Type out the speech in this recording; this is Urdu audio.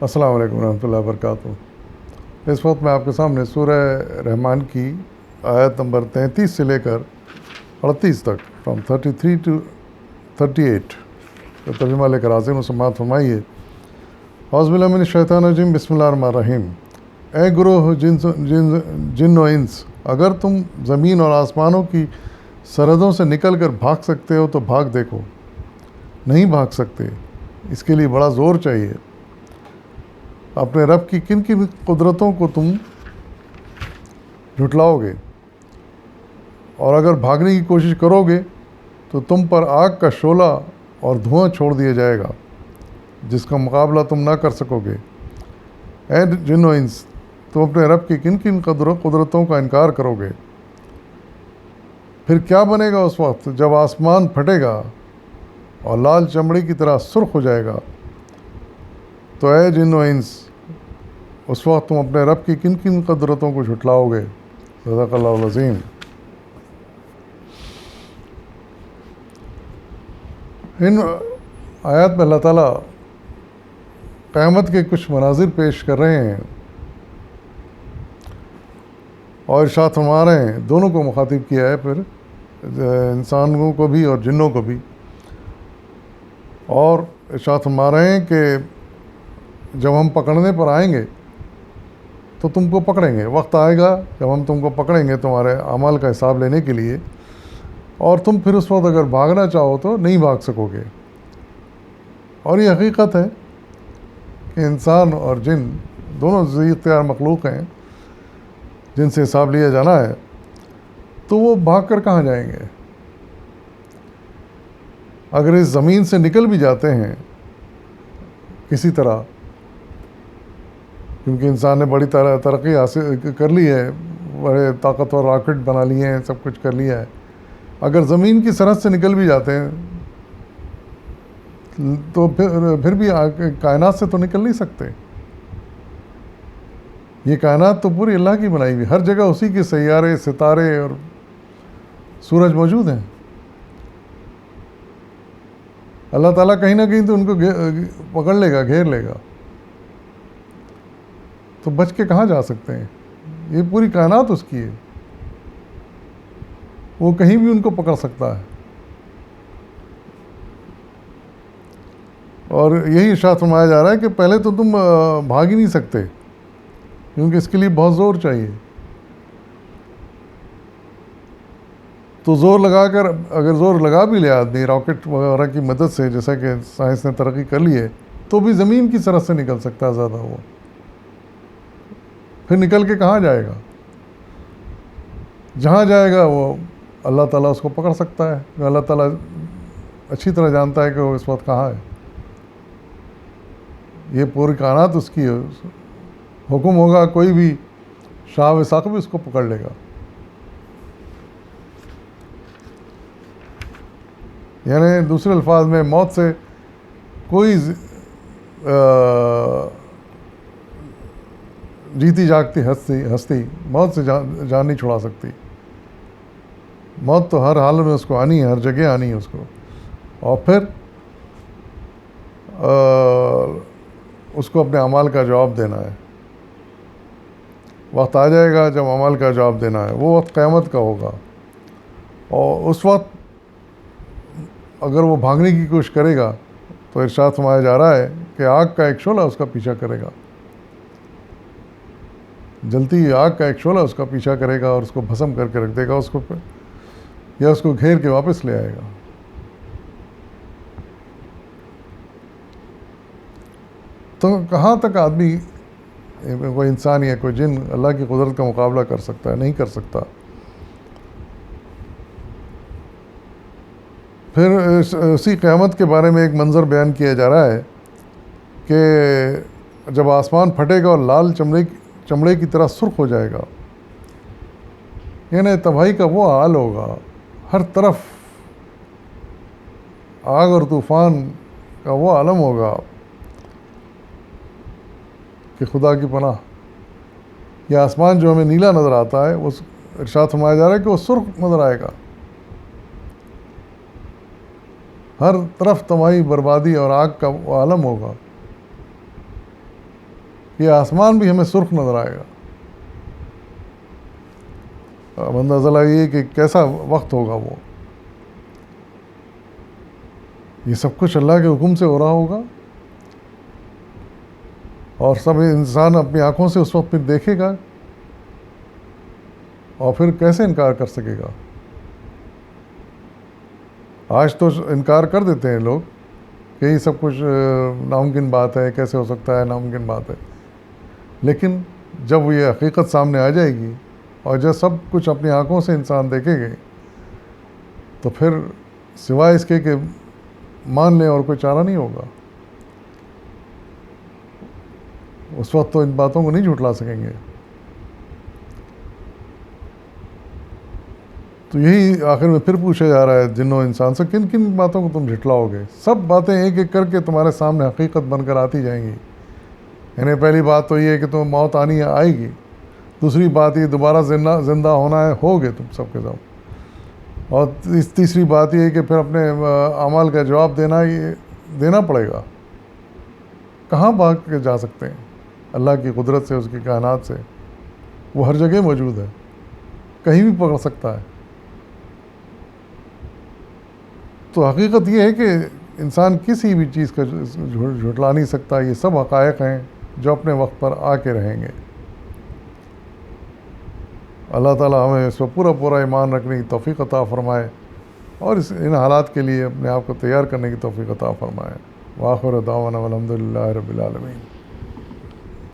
السلام علیکم ورحمۃ اللہ وبرکاتہ۔ اس وقت میں آپ کے سامنے سورہ رحمان کی آیت نمبر 33 سے لے کر 38 تک، فرام 33 to 38 کا ترجمہ لے کر حاضر ہوں۔ سماعت فرمائیے۔ اعوذ باللہ من الشیطان الرجیم، بسم اللہ الرحمن الرحیم۔ اے گروہ جن و انس، اگر تم زمین اور آسمانوں کی سرحدوں سے نکل کر بھاگ سکتے ہو تو بھاگ دیکھو۔ نہیں بھاگ سکتے، اس کے لیے بڑا زور چاہیے۔ اپنے رب کی کن کن قدرتوں کو تم جھٹلاؤ گے، اور اگر بھاگنے کی کوشش کرو گے تو تم پر آگ کا شعلہ اور دھواں چھوڑ دیا جائے گا جس کا مقابلہ تم نہ کر سکو گے۔ اے جن و انس، تم اپنے رب کی کن کن قدرتوں کا انکار کرو گے؟ پھر کیا بنے گا اس وقت جب آسمان پھٹے گا اور لال چمڑی کی طرح سرخ ہو جائے گا؟ تو اے جن و انس، اس وقت تم اپنے رب کی کن کن قدرتوں کو جھٹلاؤ گے؟ صدق اللہ العظیم۔ ان آیات میں اللہ تعالیٰ قیامت کے کچھ مناظر پیش کر رہے ہیں اور ارشاد فرما رہے ہیں، دونوں کو مخاطب کیا ہے، پھر انسانوں کو بھی اور جنوں کو بھی، اور ارشاد فرما رہے ہیں کہ جب ہم پکڑنے پر آئیں گے تو تم کو پکڑیں گے۔ وقت آئے گا جب ہم تم کو پکڑیں گے تمہارے اعمال کا حساب لینے کے لیے، اور تم پھر اس وقت اگر بھاگنا چاہو تو نہیں بھاگ سکو گے۔ اور یہ حقیقت ہے کہ انسان اور جن دونوں ذی اختیار مخلوق ہیں جن سے حساب لیا جانا ہے، تو وہ بھاگ کر کہاں جائیں گے؟ اگر اس زمین سے نکل بھی جاتے ہیں کسی طرح، کیونکہ انسان نے بڑی ترقی حاصل کر لی ہے، بڑے طاقتور راکٹ بنا لیے ہیں، سب کچھ کر لیا ہے، اگر زمین کی سرحد سے نکل بھی جاتے ہیں تو پھر بھی کائنات سے تو نکل نہیں سکتے۔ یہ کائنات تو پوری اللہ کی بنائی ہوئی، ہر جگہ اسی کے سیارے، ستارے اور سورج موجود ہیں۔ اللہ تعالیٰ کہیں نہ کہیں تو ان کو پکڑ لے گا، گھیر لے گا، تو بچ کے کہاں جا سکتے ہیں؟ یہ پوری کائنات اس کی ہے، وہ کہیں بھی ان کو پکڑ سکتا ہے۔ اور یہی ارشاد فرمایا جا رہا ہے کہ پہلے تو تم بھاگ ہی نہیں سکتے، کیونکہ اس کے لیے بہت زور چاہیے۔ تو زور لگا کر، اگر زور لگا بھی لے آدمی راکٹ وغیرہ کی مدد سے، جیسا کہ سائنس نے ترقی کر لی ہے، تو بھی زمین کی سرحد سے نکل سکتا ہے زیادہ، وہ پھر نکل کے کہاں جائے گا؟ جہاں جائے گا وہ اللہ تعالیٰ اس کو پکڑ سکتا ہے۔ اللہ تعالیٰ اچھی طرح جانتا ہے کہ وہ اس وقت کہاں ہے۔ یہ پوری کائنات اس کی ہے، حکم ہوگا کوئی بھی شاہ و ساق بھی اس کو پکڑ لے گا۔ یعنی دوسرے الفاظ میں، موت سے کوئی جیتی جاگتی ہستی موت سے جان نہیں چھڑا سکتی۔ موت تو ہر حال میں اس کو آنی ہے، ہر جگہ آنی ہے اس کو، اور پھر اس کو اپنے اعمال کا جواب دینا ہے۔ وقت آ جائے گا جب اعمال کا جواب دینا ہے، وہ وقت قیامت کا ہوگا، اور اس وقت اگر وہ بھاگنے کی کوشش کرے گا تو ارشاد فرمایا جا رہا ہے کہ آگ کا ایک شعلہ اس کا پیچھا کرے گا، جلتی آگ کا ایک شعلہ اس کا پیچھا کرے گا اور اس کو بھسم کر کے رکھ دے گا اس کو، یا اس کو گھیر کے واپس لے آئے گا۔ تو کہاں تک آدمی، کوئی انسان یا کوئی جن اللہ کی قدرت کا مقابلہ کر سکتا ہے؟ نہیں کر سکتا۔ پھر اسی قیامت کے بارے میں ایک منظر بیان کیا جا رہا ہے کہ جب آسمان پھٹے گا اور لال چمڑے کی طرح سرخ ہو جائے گا، یعنی تباہی کا وہ حال ہوگا، ہر طرف آگ اور طوفان کا وہ عالم ہوگا کہ خدا کی پناہ۔ یہ آسمان جو ہمیں نیلا نظر آتا ہے، وہ ارشاد فرمایا جا رہا ہے کہ وہ سرخ نظر آئے گا۔ ہر طرف تباہی، بربادی اور آگ کا وہ عالم ہوگا۔ کہ آسمان بھی ہمیں سرخ نظر آئے گا. اب اندازہ لگائیے کہ کیسا وقت ہوگا وہ. یہ سب کچھ اللہ کے حکم سے ہو رہا ہوگا, اور سب انسان اپنی آنکھوں سے اس وقت پھر دیکھے گا, اور پھر کیسے انکار کر سکے گا. آج تو انکار کر دیتے ہیں لوگ کہ یہ سب کچھ ناممکن بات ہے, کیسے ہو سکتا ہے, ناممکن بات ہے. لیکن جب یہ حقیقت سامنے آ جائے گی اور جب سب کچھ اپنی آنکھوں سے انسان دیکھے گے, تو پھر سوائے اس کے کہ مان لیں اور کوئی چارہ نہیں ہوگا. اس وقت تو ان باتوں کو نہیں جھٹلا سکیں گے. تو یہی آخر میں پھر پوچھا جا رہا ہے جن و انسان سے, کن کن باتوں کو تم جھٹلاؤ گے؟ سب باتیں ایک ایک کر کے تمہارے سامنے حقیقت بن کر آتی جائیں گی. یعنی پہلی بات تو یہ ہے کہ تمہیں موت آئے گی. دوسری بات یہ دوبارہ زندہ ہونا ہے, ہوگے تم سب کے سب. اور تیسری بات یہ ہے کہ پھر اپنے اعمال کا جواب دینا پڑے گا. کہاں بھاگ کے جا سکتے ہیں اللہ کی قدرت سے, اس کی کائنات سے؟ وہ ہر جگہ موجود ہے, کہیں بھی پکڑ سکتا ہے. تو حقیقت یہ ہے کہ انسان کسی بھی چیز کا جھٹلا نہیں سکتا. یہ سب حقائق ہیں جو اپنے وقت پر آ کے رہیں گے. اللہ تعالیٰ ہمیں اس پر پورا ایمان رکھنے کی توفیق عطا فرمائے, اور ان حالات کے لیے اپنے آپ کو تیار کرنے کی توفیق عطا فرمائے. وآخر دعوانا والحمد للہ رب العالمین.